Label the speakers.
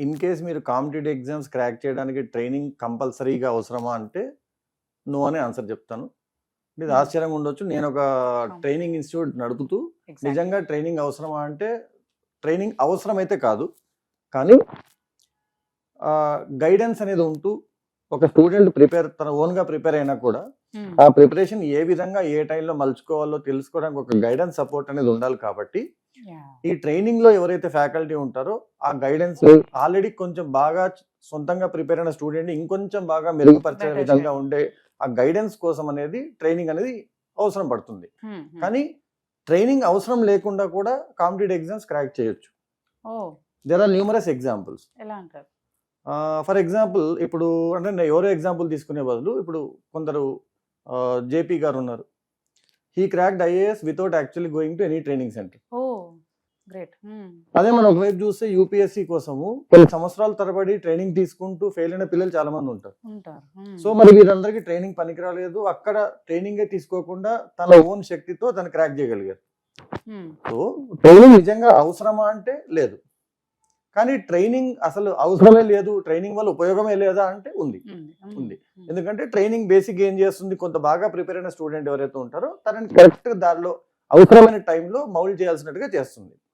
Speaker 1: In case మీరు competitive exams crack చేయడానికి training కంపల్సరీగా అవసరమా అంటే నో అనే ఆన్సర్ చెప్తాను. ఇది ఆశ్చర్యంగా ఉండొచ్చు. నేను ఒక ట్రైనింగ్ ఇన్స్టిట్యూట్ నడుపుతూ నిజంగా ట్రైనింగ్ అవసరమా అంటే ట్రైనింగ్ అవసరమైతే కాదు, కానీ గైడెన్స్ అనేది ఉంటూ ఒక స్టూడెంట్ తన ఓన్గా ప్రిపేర్ అయినా కూడా ఆ ప్రిపరేషన్ ఏ విధంగా ఏ టైంలో మలుచుకోవాలో తెలుసుకోవడానికి ఒక గైడెన్స్ సపోర్ట్ అనేది ఉండాలి. కాబట్టి ఈ ట్రైనింగ్ లో ఎవరైతే ఫ్యాకల్టీ ఉంటారో ఆ గైడెన్స్ ఆల్రెడీ కొంచెం బాగా సొంతంగా ప్రిపేర్ అయిన స్టూడెంట్ ఇంకొంచెం బాగా మెరుగుపరిచే విధంగా ఉండే ఆ గైడెన్స్ కోసం అనేది ట్రైనింగ్ అనేది అవసరం పడుతుంది. కానీ ట్రైనింగ్ అవసరం లేకుండా కూడా కాంపిటేటివ్ ఎగ్జామ్స్ క్రాక్ చేయొచ్చు. There are numerous examples. For example ఇప్పుడు అంటే ఎవరో ఎగ్జాంపుల్ తీసుకునే బదులు ఇప్పుడు కొందరు జేపీ గారు ఉన్నారు. He cracked IAS without actually going to any training centre. అదే మనం ఒకవైపు చూస్తే యూపీఎస్సీ కోసము కొన్ని సంవత్సరాల తరబడి ట్రైనింగ్ తీసుకుంటూ ఫెయిల్ అయిన పిల్లలు చాలా మంది ఉంటారు. సో మరి వీరందరికీ ట్రైనింగ్ పనికిరాలేదు, అక్కడ ట్రైనింగే తీసుకోకుండా తన ఓన్ శక్తితో తను క్రాక్ చేయగలిగారు. సో ట్రైనింగ్ నిజంగా అవసరమా అంటే లేదు, కానీ ట్రైనింగ్ అసలు అవసరమే లేదు, ట్రైనింగ్ వల్ల ఉపయోగమే లేదా అంటే ఉంది. ఎందుకంటే ట్రైనింగ్ బేసిక్ ఏం చేస్తుంది, కొంత బాగా ప్రిపేర్ అయిన స్టూడెంట్ ఎవరైతే ఉంటారో తనని కరెక్ట్ దారిలో అవసరమైన టైంలో మౌల్డ్ చేయాల్సినట్టుగా చేస్తుంది.